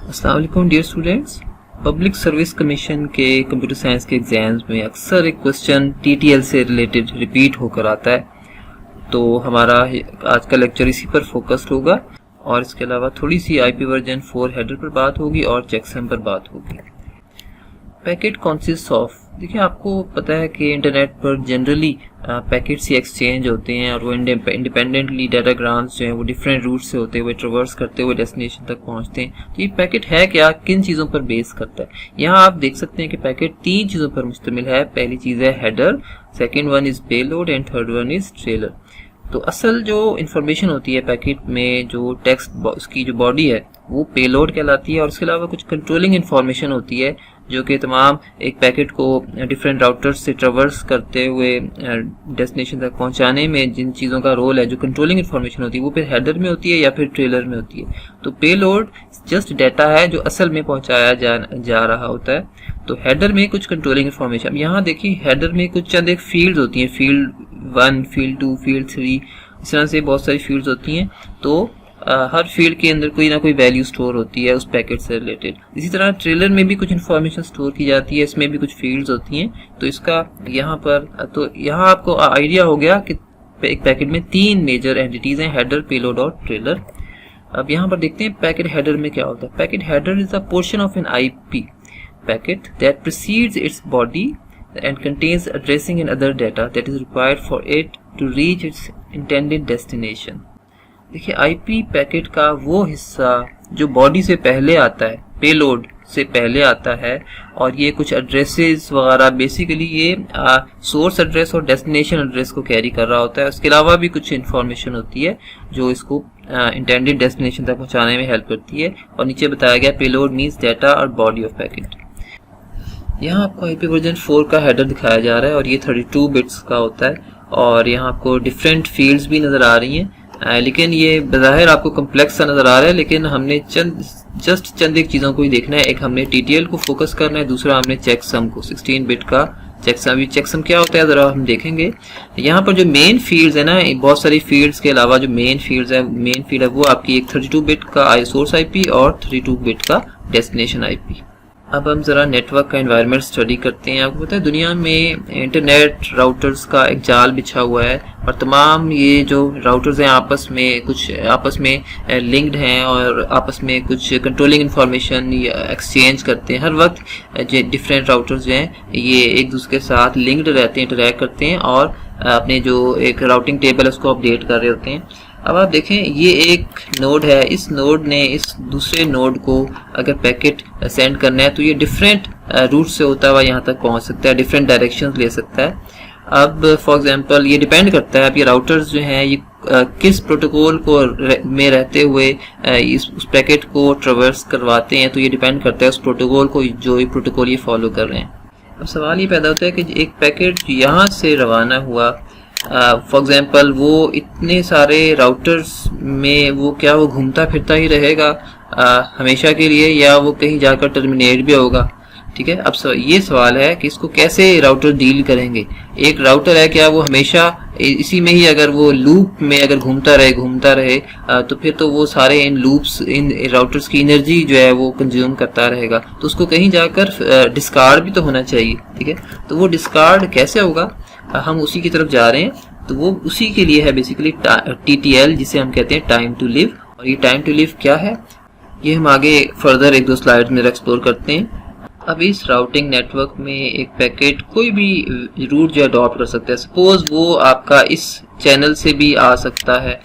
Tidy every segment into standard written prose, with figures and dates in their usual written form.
अस्सलाम वालेकुम dear students. Public service commission के कंप्यूटर साइंस के एग्जाम्स में अक्सर एक क्वेश्चन टीटीएल से रिलेटेड रिपीट होकर आता है, तो हमारा आज का लेक्चर इसी पर फोकस्ड होगा और इसके अलावा थोड़ी सी आईपी वर्जन 4 हेडर पर बात होगी और चेकसम पर बात होगी। पैकेट कॉन्सिस्ट ऑफ, देखिए आपको पता है कि इंटरनेट पर जनरली पैकेट्स ही एक्सचेंज होते हैं और वो इंडिपेंडेंटली डाटाग्राम्स जो हैं वो डिफरेंट रूट से होते हुए ट्रवर्स करते हुए डेस्टिनेशन तक पहुंचते हैं। तो ये पैकेट है क्या, किन चीज़ों पर बेस करता है? यहाँ आप देख सकते हैं कि पैकेट 3 चीज़ों पर मुश्तमिल है। पहली चीज़ है header, second one is payload and third one is trailer. तो असल जो इन्फॉर्मेशन होती है पैकेट में, जो टेक्स्ट उसकी जो बॉडी है वो पेलोड कहलाती है और इसके अलावा कुछ कंट्रोलिंग इन्फॉर्मेशन होती है जो कि तमाम एक पैकेट को डिफरेंट राउटर्स से ट्रवर्स करते हुए डेस्टिनेशन तक पहुंचाने में जिन चीज़ों का रोल है, जो कंट्रोलिंग इन्फॉर्मेशन होती है वो फिर हेडर में होती है या फिर ट्रेलर में होती है। तो पेलोड जस्ट डाटा है जो असल में पहुंचाया जा रहा होता है। तो हेडर में कुछ कंट्रोलिंग इन्फॉर्मेशन, यहाँ देखिए हेडर में कुछ चंद एक फील्ड्स होती हैं, फील्ड 1, फील्ड 2, फील्ड 3, इस तरह से बहुत सारी फील्ड्स होती हैं। तो हर फील्ड के अंदर कोई ना कोई वैल्यू स्टोर होती है उस पैकेट से रिलेटेड। इसी तरह ट्रेलर में भी कुछ इन्फॉर्मेशन स्टोर की जाती है, इसमें भी कुछ फील्ड्स होती हैं। तो इसका यहाँ पर तो यहाँ आपको आइडिया हो गया कि एक पैकेट में 3 मेजर एंटिटीज हैं, हेडर, पेलोड और ट्रेलर। अब यहाँ पर देखते हैं पैकेट हेडर में क्या होता है। Packet header is a portion of N IP packet that precedes its body and contains addressing and other data that is required for it to reach its intended destination। देखिए IP packet का वो हिस्सा जो body से पहले आता है, payload से पहले आता है, और ये कुछ एड्रेसेस वगैरह, बेसिकली ये सोर्स एड्रेस और डेस्टिनेशन एड्रेस को कैरी कर रहा होता है। उसके अलावा भी कुछ इन्फॉर्मेशन होती है जो इसको इंटेंडेड डेस्टिनेशन तक पहुंचाने में हेल्प करती है। और नीचे बताया गया पेलोड मीन्स डाटा और बॉडी ऑफ पैकेट। यहाँ आपको आईपी वर्जन 4 का हेडर दिखाया जा रहा है और ये 32 बिट्स का होता है और यहाँ आपको डिफरेंट फील्ड्स भी नज़र आ रही हैं, लेकिन ये बज़ाहिर आपको कम्प्लेक्स सा नज़र आ रहा है, लेकिन हमने चंद एक चीज़ों को ही देखना है। एक हमने टीटीएल को फोकस करना है, दूसरा हमने चेकसम को, 16 बिट का चेकसम। चेकसम क्या होता है ज़रा हम देखेंगे। यहाँ पर जो मेन फील्ड्स है ना, बहुत सारी फील्ड्स के अलावा जो मेन फील्ड है वो आपकी एक 32 बिट का सोर्स आईपी और 32 बिट का डेस्टिनेशन आईपी। अब हम ज़रा नेटवर्क का एनवायरनमेंट स्टडी करते हैं। आपको पता है दुनिया में इंटरनेट राउटर्स का एक जाल बिछा हुआ है और तमाम ये जो राउटर्स हैं आपस में लिंक्ड हैं और आपस में कुछ कंट्रोलिंग इन्फॉर्मेशन एक्सचेंज करते हैं। हर वक्त डिफरेंट राउटर्स जो हैं ये एक दूसरे के साथ लिंक्ड रहते हैं, इंटरैक्ट करते हैं और अपने जो एक राउटिंग टेबल है उसको अपडेट कर रहे होते हैं। अब आप देखें ये एक नोड है, इस नोड ने इस दूसरे नोड को अगर पैकेट सेंड करना है तो ये डिफरेंट रूट से होता हुआ यहाँ तक पहुँच सकता है, डिफरेंट डायरेक्शंस ले सकता है। अब फॉर एग्जांपल ये डिपेंड करता है अब ये राउटर्स जो हैं ये किस प्रोटोकॉल को में रहते हुए उस पैकेट को ट्रवर्स करवाते हैं, तो ये डिपेंड करता है उस प्रोटोकॉल को जो ये प्रोटोकॉल ये फॉलो कर रहे हैं। अब सवाल ये पैदा होता है कि एक पैकेट यहाँ से रवाना हुआ, फॉर एग्जाम्पल वो इतने सारे राउटर्स में वो घूमता फिरता ही रहेगा हमेशा के लिए, या वो कहीं जाकर टर्मिनेट भी होगा? ठीक है, अब ये सवाल है कि इसको कैसे राउटर डील करेंगे। एक राउटर है क्या वो हमेशा इसी में ही अगर वो लूप में अगर घूमता रहे तो फिर तो वो सारे इन लूप्स, इन राउटर्स की एनर्जी जो है वो कंज्यूम करता रहेगा, तो उसको कहीं जाकर डिस्कार्ड भी तो होना चाहिए। ठीक है, तो वो डिस्कार्ड कैसे होगा, हम उसी की तरफ जा रहे हैं। तो वो उसी के लिए है बेसिकली टीटीएल, जिसे हम कहते हैं टाइम टू लिव। और ये टाइम टू लिव क्या है ये हम आगे फर्दर 1-2 स्लाइड में एक्सप्लोर करते हैं। अब इस राउटिंग नेटवर्क में एक पैकेट कोई भी रूट जो अडॉप्ट कर सकता है। सपोज वो आपका इस चैनल से भी आ सकता है,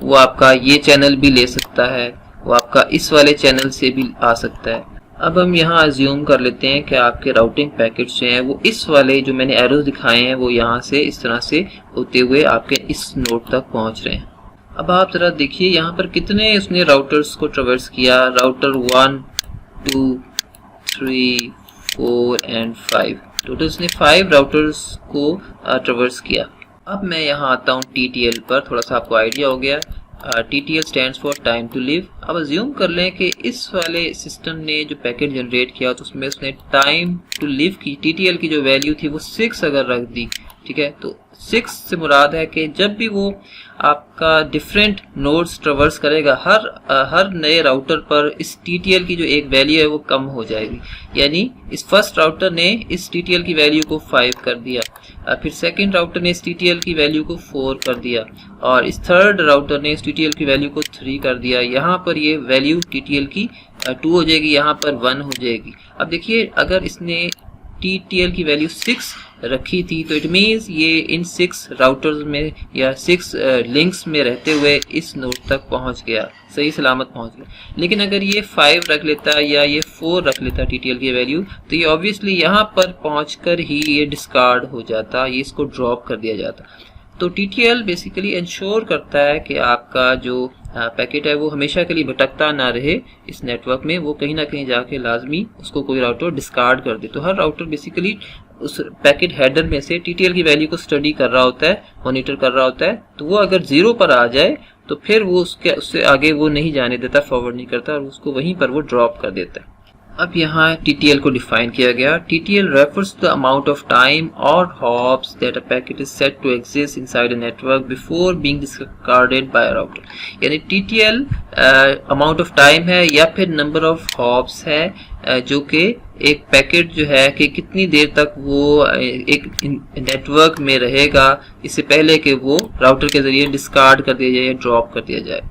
वो आपका ये चैनल भी ले सकता है, वो आपका इस वाले चैनल से भी आ सकता है। अब हम यहाँ अज्यूम कर लेते हैं कि आपके राउटिंग पैकेट्स जो हैं वो इस वाले जो मैंने एरोज दिखाए हैं वो यहाँ से इस तरह से होते हुए आपके इस नोड तक पहुँच रहे हैं। अब आप जरा देखिए यहाँ पर कितने उसने राउटर्स को ट्रवर्स किया, राउटर 1, 2, 3, 4 एंड 5, टोटल उसने 5 राउटर्स को ट्रवर्स किया। अब मैं यहाँ आता हूँ टीटीएल पर, थोड़ा सा आपको आइडिया हो गया। TTL stands for time to live. अब अज्यूम कर लें कि इस वाले सिस्टम ने जो पैकेट जनरेट किया तो उसमें उसने टाइम टू लिव की TTL की जो वैल्यू थी वो 6 अगर रख दी ठीक है। तो 6 से मुराद है कि जब भी वो आपका डिफरेंट नोड्स ट्रेवर्स करेगा, हर नए राउटर पर इस TTL की जो एक वैल्यू है वो कम हो जाएगी। यानी इस फर्स्ट राउटर ने इस TTL की वैल्यू को 5 कर दिया, फिर सेकंड राउटर ने इस TTL की वैल्यू को 4 कर दिया, और इस थर्ड राउटर ने इस TTL की वैल्यू को 3 कर दिया। यहाँ पर ये वैल्यू TTL की 2 हो जाएगी, यहाँ पर 1 हो जाएगी। अब देखिए, अगर इसने TTL की वैल्यू 6 रखी थी तो इट मीन्स ये इन 6 राउटर्स में या 6 लिंक्स में रहते हुए इस नोड तक पहुंच गया, सही सलामत पहुंच गया। लेकिन अगर ये 5 रख लेता या ये 4 रख लेता TTL की वैल्यू, तो ये ऑब्वियसली यहाँ पर पहुंचकर ही ये डिस्कार्ड हो जाता, ये इसको ड्रॉप कर दिया जाता। तो TTL बेसिकली इंश्योर करता है कि आपका जो पैकेट है वो हमेशा के लिए भटकता ना रहे इस नेटवर्क में, वो कहीं ना कहीं जाके लाजमी उसको कोई राउटर डिस्कार्ड कर दे। तो हर राउटर बेसिकली उस पैकेट हेडर में से TTL की वैल्यू को स्टडी कर रहा होता है, मॉनिटर कर रहा होता है। तो वो अगर 0 पर आ जाए तो फिर वो उससे आगे वो नहीं जाने देता, फॉरवर्ड नहीं करता, और उसको वहीं पर वो ड्रॉप कर देता है। अब यहाँ TTL को डिफाइन किया गया। TTL refers to the amount of time or hops that a packet is said to exist inside a network before being discarded by a router। यानी TTL amount of time है या फिर number of hops है, जो कि एक packet जो है कि कितनी देर तक वो एक नेटवर्क में रहेगा इससे पहले कि वो राउटर के जरिए डिस्कार्ड कर दिया जाए या ड्रॉप कर दिया जाए।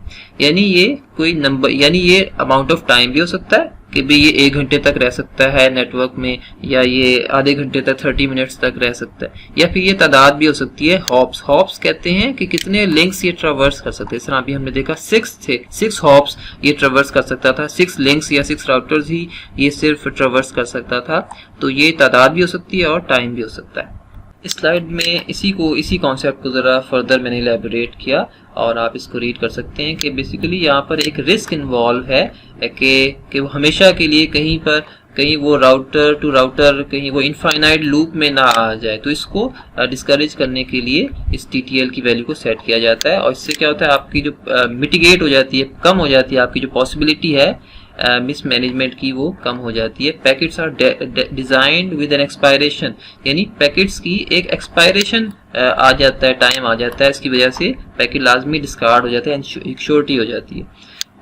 यानी ये कोई नंबर, यानी ये अमाउंट ऑफ टाइम भी हो सकता है कि भाई ये 1 घंटे तक रह सकता है नेटवर्क में, या ये आधे घंटे तक 30 मिनट्स तक रह सकता है, या फिर ये तादाद भी हो सकती है हॉप्स। हॉप्स कहते हैं कि कितने लिंक्स ये ट्रेवर्स कर सकते हैं। इस तरह अभी हमने देखा 6 थे, 6 हॉप्स ये ट्रेवर्स कर सकता था, 6 लिंक्स या 6 राउटर्स ही ये सिर्फ ट्रेवर्स कर सकता था। तो ये तादाद भी हो सकती है और टाइम भी हो सकता है। इस स्लाइड में इसी कॉन्सेप्ट को ज़रा फर्दर मैंने इलैबोरेट किया और आप इसको रीड कर सकते हैं कि बेसिकली यहाँ पर एक रिस्क इन्वॉल्व है कि वो हमेशा के लिए कहीं वो राउटर टू राउटर कहीं वो इनफाइनाइट लूप में ना आ जाए। तो इसको डिस्करेज करने के लिए इस TTL की वैल्यू को सेट किया जाता है, और इससे क्या होता है, आपकी जो मिटिगेट हो जाती है, कम हो जाती है, आपकी जो पॉसिबिलिटी है मिसमैनेजमेंट की वो कम हो जाती है। Packets are designed with an expiration, यानी पैकेट्स की एक एक्सपायरेशन आ जाता है, टाइम आ जाता है, इसकी वजह से पैकेट लाजमी डिस्कार्ड हो जाता है, एक श्योरिटी हो जाती है।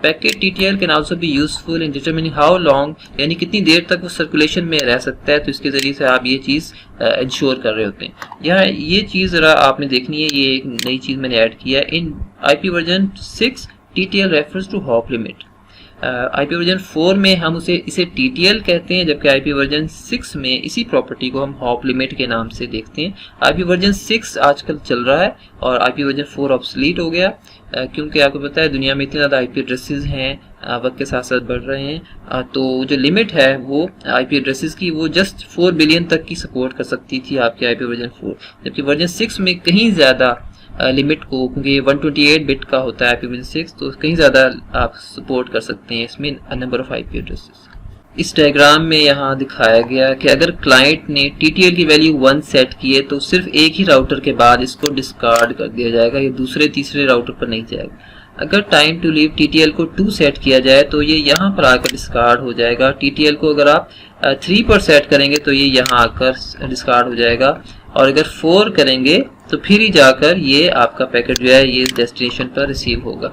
Packet TTL can also be useful in determining how long, यानी कितनी देर तक वो सर्कुलेशन में रह सकता है। तो इसके जरिए से आप ये चीज़ इंश्योर कर रहे होते हैं। यहाँ ये चीज़ ज़रा आपने देखनी है, ये एक नई चीज़ मैंने ऐड किया है। In IP version 6 TTL refers to hop limit. IP version 4 में हम इसे TTL कहते हैं, जबकि IP वर्जन 6 में इसी प्रॉपर्टी को हम हॉप लिमिट के नाम से देखते हैं। IP वर्जन 6 आजकल चल रहा है और IP वर्जन 4 ऑब्सलीट हो गया, क्योंकि आपको पता है दुनिया में इतने ज़्यादा IP एड्रेसेस हैं, वक्त के साथ साथ बढ़ रहे हैं। तो जो लिमिट है वो IP एड्रेसेस की वो जस्ट 4 बिलियन तक की सपोर्ट कर सकती थी आपके IP वर्जन 4, जबकि वर्जन 6 में कहीं ज़्यादा लिमिट को, क्योंकि ये 128 बिट का होता है IP वर्जन 6, तो कहीं ज़्यादा आप सपोर्ट कर सकते हैं इसमें नंबर ऑफ IP एड्रेसेस। इस डायग्राम में यहाँ दिखाया गया कि अगर क्लाइंट ने TTL की वैल्यू 1 सेट की है तो सिर्फ एक ही राउटर के बाद इसको डिस्कार्ड कर दिया जाएगा, ये दूसरे तीसरे राउटर पर नहीं जाएगा। अगर टाइम टू लीव TTL को 2 सेट किया जाए तो ये यहाँ पर आकर डिस्कार्ड हो जाएगा। TTL को अगर आप 3 पर सेट करेंगे तो ये यहाँ आकर डिस्कार्ड हो जाएगा, और अगर 4 करेंगे तो फिर ही जाकर ये आपका पैकेट जो है ये डेस्टिनेशन पर रिसीव होगा।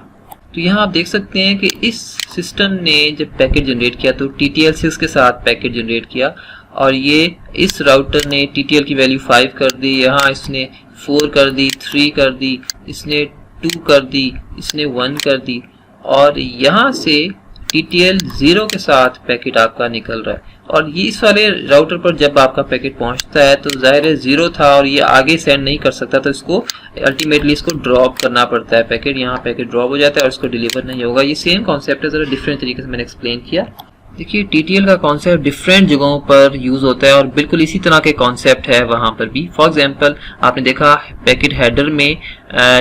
तो यहाँ आप देख सकते हैं कि इस सिस्टम ने जब पैकेट जनरेट किया तो TTL 6 के साथ पैकेट जनरेट किया, और ये इस राउटर ने TTL की वैल्यू 5 कर दी, यहाँ इसने 4 कर दी, 3 कर दी, इसने 2 कर दी, इसने 1 कर दी, और यहाँ से TTL 0 के साथ पैकेट आपका निकल रहा है। और ये इस वाले राउटर पर जब आपका पैकेट पहुंचता है तो जाहिर है 0 था और ये आगे सेंड नहीं कर सकता, तो इसको अल्टीमेटली इसको ड्रॉप करना पड़ता है पैकेट, यहाँ पैकेट ड्रॉप हो जाता है और इसको डिलीवर नहीं होगा। ये सेम कॉन्सेप्ट है, जरा डिफरेंट तरीके से मैंने एक्सप्लेन किया। देखिए TTL का कॉन्सेप्ट डिफरेंट जगहों पर यूज होता है और बिल्कुल इसी तरह के कॉन्सेप्ट है वहां पर भी। फॉर एग्जांपल आपने देखा पैकेट हेडर में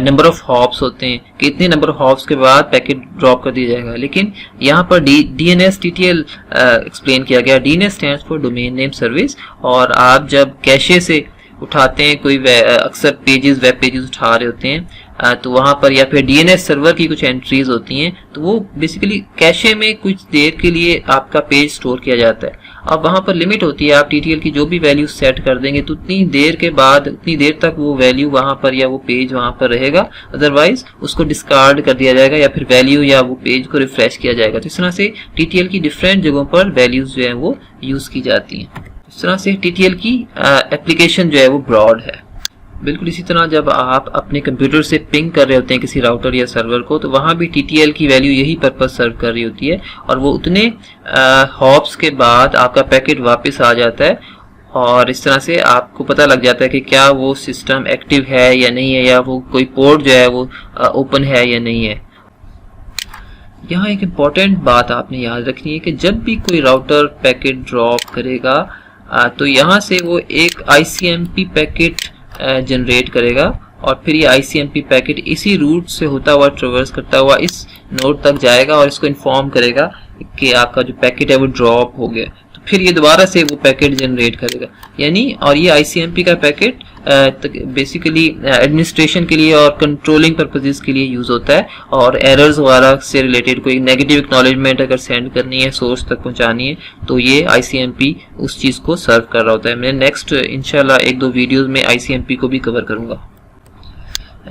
नंबर ऑफ हॉप्स होते हैं कि इतने नंबर ऑफ हॉप्स के बाद पैकेट ड्रॉप कर दिया जाएगा, लेकिन यहाँ पर DNS TTL एक्सप्लेन किया गया। DNS stands for domain name service, और आप जब कैशे से उठाते हैं कोई अक्सर पेजेस वेब पेजेस उठा रहे होते हैं तो वहां पर, या फिर डीएनएस सर्वर की कुछ एंट्रीज होती हैं, तो वो बेसिकली कैशे में कुछ देर के लिए आपका पेज स्टोर किया जाता है। अब वहां पर लिमिट होती है, आप टीटीएल की जो भी वैल्यू सेट कर देंगे तो उतनी देर के बाद, उतनी देर तक वो वैल्यू वहां पर या वो पेज वहां पर रहेगा, अदरवाइज उसको डिस्कार्ड कर दिया जाएगा या फिर वैल्यू या वो पेज को रिफ्रेश किया जाएगा। तो इस तरह से टीटीएल की डिफरेंट जगहों पर वैल्यूज जो है वो यूज की जाती हैं। इस तरह से टीटीएल की एप्लीकेशन जो है वो ब्रॉड है। बिल्कुल इसी तरह जब आप अपने कंप्यूटर से पिंग कर रहे होते हैं किसी राउटर या सर्वर को, तो वहां भी टीटीएल की वैल्यू यही पर्पस सर्व कर रही होती है, और वो उतने हॉप्स के बाद आपका पैकेट वापस आ जाता है, और इस तरह से आपको पता लग जाता है कि क्या वो सिस्टम एक्टिव है या नहीं है, या वो कोई पोर्ट जो है वो ओपन है या नहीं है। यहाँ एक इम्पॉर्टेंट बात आपने याद रखनी है कि जब भी कोई राउटर पैकेट ड्रॉप करेगा तो यहाँ से वो एक ICMP पैकेट जनरेट करेगा, और फिर ये ICMP पैकेट इसी रूट से होता हुआ ट्रेवर्स करता हुआ इस नोड तक जाएगा और इसको इन्फॉर्म करेगा कि आपका जो पैकेट है वो ड्रॉप हो गया। तो फिर ये दोबारा से वो पैकेट जनरेट करेगा, यानी, और ये ICMP का पैकेट बेसिकली एडमिनिस्ट्रेशन के लिए और कंट्रोलिंग पर्पसेस के लिए यूज होता है, और एरर्स वगैरह से रिलेटेड कोई नेगेटिव एक्नॉलेजमेंट अगर सेंड करनी है, सोर्स तक पहुंचानी है, तो ये ICMP उस चीज को सर्व कर रहा होता है। मैं नेक्स्ट इंशाल्लाह 1-2 वीडियोस में ICMP को भी कवर करूंगा।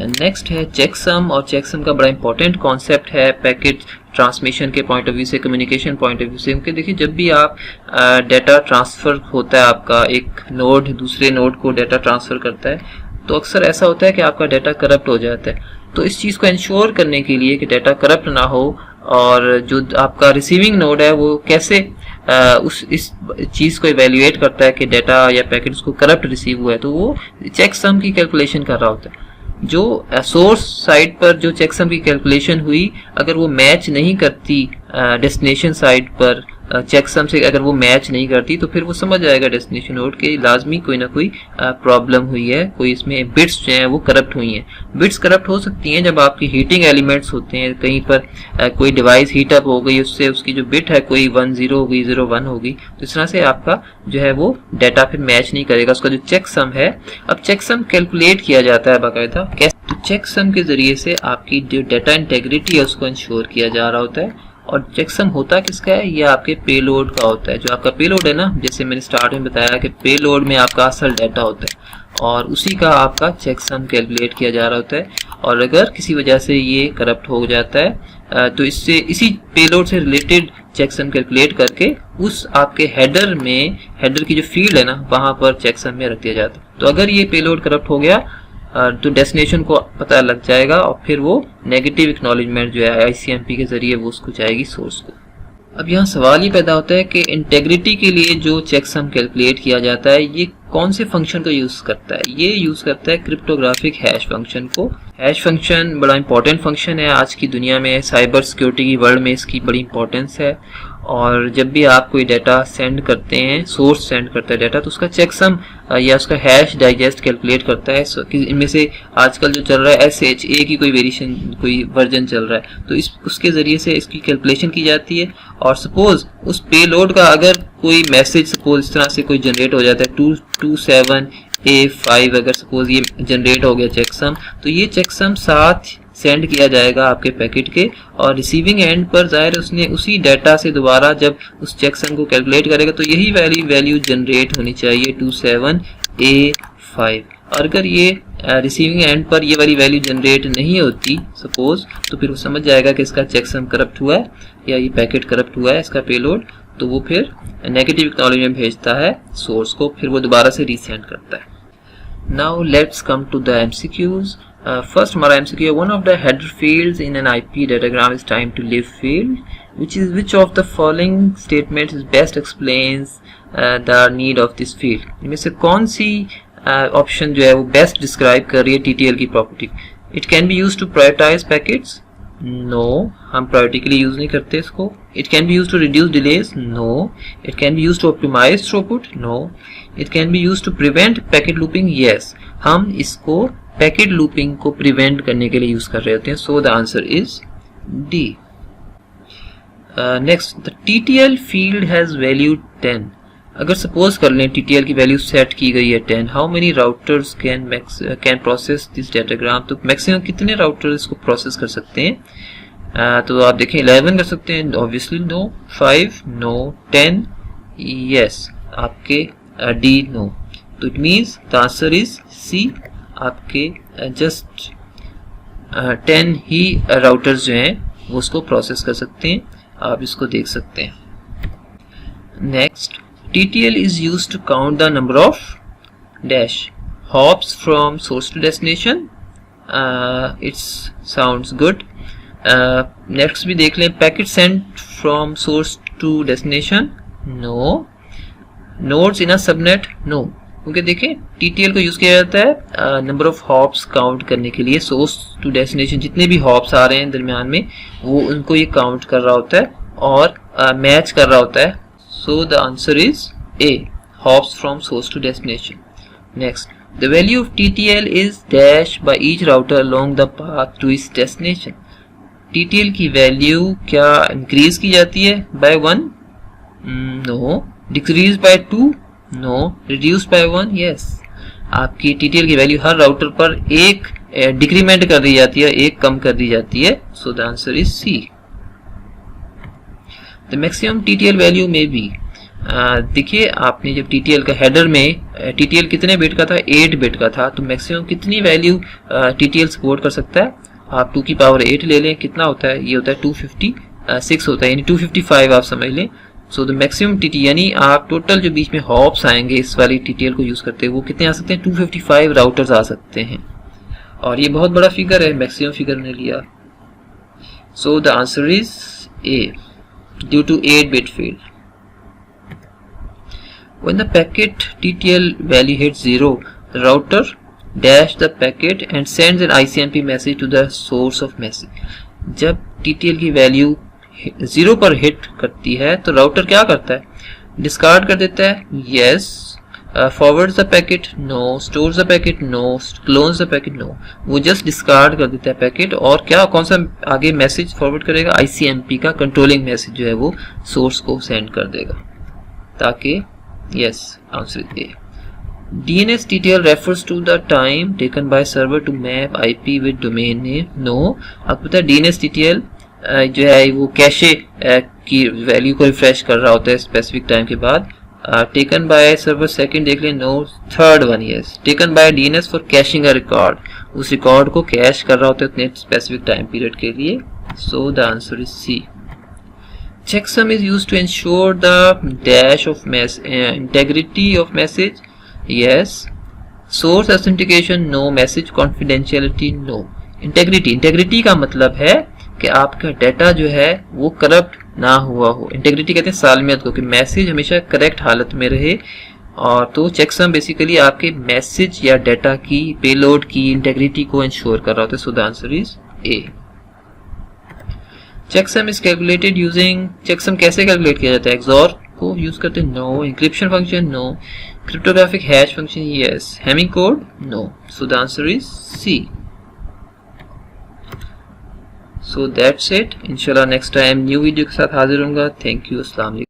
नेक्स्ट है चेकसम, और चेकसम का बड़ा इंपॉर्टेंट कॉन्सेप्ट है पैकेट ट्रांसमिशन के पॉइंट ऑफ व्यू से, कम्युनिकेशन पॉइंट ऑफ व्यू से। क्योंकि देखिए जब भी आप डाटा ट्रांसफर होता है, आपका एक नोड दूसरे नोड को डाटा ट्रांसफर करता है, तो अक्सर ऐसा होता है कि आपका डाटा करप्ट हो जाता है। तो इस चीज़ को इंश्योर करने के लिए कि डाटा करप्ट ना हो, और जो आपका रिसीविंग नोड है वो कैसे इस चीज़ को इवेल्युएट करता है कि डाटा या पैकेट उसको करप्ट रिसीव हुआ है, तो वो चेकसम की कैलकुलेशन कर रहा होता है। जो सोर्स साइड पर जो चेकसम की कैलकुलेशन हुई, अगर वो मैच नहीं करती डेस्टिनेशन साइड पर चेकसम से, अगर वो मैच नहीं करती, तो फिर वो समझ जाएगा डेस्टिनेशन नोड के लाजमी कोई ना कोई प्रॉब्लम हुई है, कोई इसमें बिट्स जो हैं वो करप्ट हुई हैं। बिट्स करप्ट हो सकती हैं जब आपकी हीटिंग एलिमेंट्स होते हैं, कहीं पर कोई डिवाइस हीट अप हो गई, उससे उसकी जो बिट है कोई 10 हो गई, 01 हो गई, तो इस तरह से आपका जो है वो डाटा फिर मैच नहीं करेगा, उसका जो चेकसम है। अब चेकसम कैलकुलेट किया जाता है बाकायदा, कैसे? तो चेकसम के जरिए से आपकी जो डाटा इंटेग्रिटी है उसको इंश्योर किया जा रहा होता है। और चेकसम होता किसका है? ये आपके पेलोड का होता है। जो आपका पेलोड है ना, जैसे मैंने स्टार्ट में बताया कि पेलोड में आपका असल डाटा होता है, और उसी का आपका चेकसम कैलकुलेट किया जा रहा होता है। और अगर किसी वजह से ये करप्ट हो जाता है तो इससे, इसी पेलोड से रिलेटेड चेकसम कैलकुलेट करके उस आपके हेडर में, हेडर की जो फील्ड है ना, वहां पर चेकसम में रख दिया जाता है। तो अगर ये पेलोड करप्ट हो गया तो डेस्टिनेशन को पता लग जाएगा, और फिर वो नेगेटिव एक्नॉलेजमेंट जो है ICMP के जरिए वो उसको जाएगी सोर्स को। अब यहाँ सवाल ये पैदा होता है कि इंटेग्रिटी के लिए जो चेकसम कैलकुलेट किया जाता है ये कौन से फंक्शन को यूज करता है? ये यूज करता है क्रिप्टोग्राफिक हैश फंक्शन को। हैश फंक्शन बड़ा इंपॉर्टेंट फंक्शन है आज की दुनिया में, साइबर सिक्योरिटी की वर्ल्ड में इसकी बड़ी इंपॉर्टेंस है। और जब भी आप कोई डाटा सेंड करते हैं, सोर्स सेंड करता है डाटा, तो उसका चेकसम या उसका हैश डाइजेस्ट कैलकुलेट करता है। इनमें से आजकल जो चल रहा है SHA की कोई वेरिएशन, कोई वर्जन चल रहा है, तो उसके जरिए से इसकी कैलकुलेशन की जाती है। और सपोज उस पेलोड का अगर कोई मैसेज सपोज इस तरह से कोई जनरेट हो जाता है 227A5, अगर सपोज ये जनरेट हो गया चेकसम, तो ये चेकसम साथ सेंड किया जाएगा आपके पैकेट के, और रिसीविंग एंड पर जाहिर उसने उसी डाटा से दोबारा जब उस चेकसम को कैलकुलेट करेगा तो यही वैल्यू जनरेट होनी चाहिए 27A5। और अगर ये रिसीविंग एंड पर ये वाली वैल्यू जनरेट नहीं होती सपोज, तो फिर वो समझ जाएगा कि इसका चेकसम करप्ट हुआ है या ये पैकेट करप्ट हुआ है, इसका पेलोड, तो वो फिर नेगेटिव एक्नॉलेजमेंट भेजता है सोर्स को, फिर वो दोबारा से रीसेंड करता है। Now let's come to the MCQs। First हमारा MCQ है, one of the header fields in an IP datagram is time to live field, which of the following statements is best explains the need of this field। इनमें से कौन C option जो है वो best describe कर रही है TTL की property? It can be used to prioritize packets। No, हम प्रायोरिटी के लिए यूज नहीं करते इसको। It can be used to reduce delays। No, it can be used to optimize throughput। No, it can be used to prevent packet looping। Yes, हम इसको packet looping को prevent करने के लिए यूज कर रहे होते हैं। सो the answer is D. Next, the TTL field has value 10। अगर सपोज कर लें TTL की वैल्यू सेट की गई है 10, how many routers can process this datagram, तो मैक्सिमम कितने राउटर इसको प्रोसेस कर सकते हैं? तो आप देखें 11 कर सकते हैं, ऑब्वियसली नो, 5 नो, 10 यस, आपके डी नो, तो it means the answer is C, आपके जस्ट 10 ही राउटर्स जो हैं वो उसको प्रोसेस कर सकते हैं, आप इसको देख सकते हैं। Next, TTL is used to count the number of dash hops from source to destination. It sounds good. Next भी देख लें, packet sent from source to destination. No. Nodes in a subnet. No. क्योंकि देखें TTL को use किया जाता है number of hops count करने के लिए, सोर्स टू डेस्टिनेशन जितने भी हॉप्स आ रहे हैं दरमियान में वो उनको ये काउंट कर रहा होता है और मैच कर रहा होता है। So the answer is A, hops from source to destination. Next, the value of TTL is dash by each router along the path to its destination. TTL की वैल्यू क्या इंक्रीज की जाती है by 1? No. Decrease by 2? No. Reduce by 1? Yes. आपकी TTL की value हर router पर एक decrement कर दी जाती है, एक कम कर दी जाती है। So the answer is C. The maximum TTL value may be, देखिए आपने जब TTL का हेडर में TTL कितने बिट का था, 8 बिट का था, तो मैक्सिमम कितनी वैल्यू TTL सपोर्ट कर सकता है? आप 2 की पावर 8 ले लें, कितना होता है? ये होता है 256 होता है, यानी 255 आप समझ लें। सो द मैक्सिमम TTL यानी आप टोटल जो बीच में हॉप्स आएंगे इस वाली TTL को यूज करते हैं वो कितने आ सकते हैं? 255 राउटर्स आ सकते हैं, और ये बहुत बड़ा फिगर है, मैक्सिमम फिगर ने लिया। सो the answer is A, due to 8-bit field. When the packet TTL value hits 0, the router dash the packet and sends an ICMP message to the source of message. जब TTL की value 0 पर hit करती है तो router क्या करता है? Discard कर देता है, yes. Forwards the packet, no. Stores the packet, no. Clones the packet, no. वो जस्ट डिस्कार्ड कर देता है पैकेट, और क्या कौन सा आगे मैसेज फॉरवर्ड करेगा? ICMP का कंट्रोलिंग मैसेज जो है वो सोर्स को सेंड कर देगा, ताकि yes, answer is A. DNS TTL refers to the time taken by server to map IP with domain name. No. आपको पता है DNS TTL जो है वो कैशे की वैल्यू को रिफ्रेश कर रहा होता है स्पेसिफिक टाइम के बाद। टेकन बाय सर्वर सेकंड देख लें, no. Third one, yes, taken by DNS for caching a record, उस रिकॉर्ड को कैश कर रहा होता है उतने स्पेसिफिक टाइम पीरियड के लिए। So the answer is C. Checksum is used to ensure the dash of integrity of message, yes. Source authentication, no. Message confidentiality, no. Integrity का मतलब है कि आपका डाटा जो है वो करप्ट ना हुआ हो। इंटेग्रिटी कहते हैं सालमियत को, कि मैसेज हमेशा करेक्ट हालत में रहे। और तो चेकसम बेसिकली आपके मैसेज या डाटा की पेलोड की इंटेग्रिटी को इंश्योर कर रहा होता है। So the answer is A. Checksum is calculated using, checksum कैसे कैलकुलेट किया जाता है? XOR को यूज करते हैं, no. Encryption function, no. Cryptographic hash function, yes. Hamming code, no. So the answer is C. So that's it. इंशाल्लाह next time new video के साथ हाजिर होऊंगा। थैंक यू, अस्सलाम वालेकुम।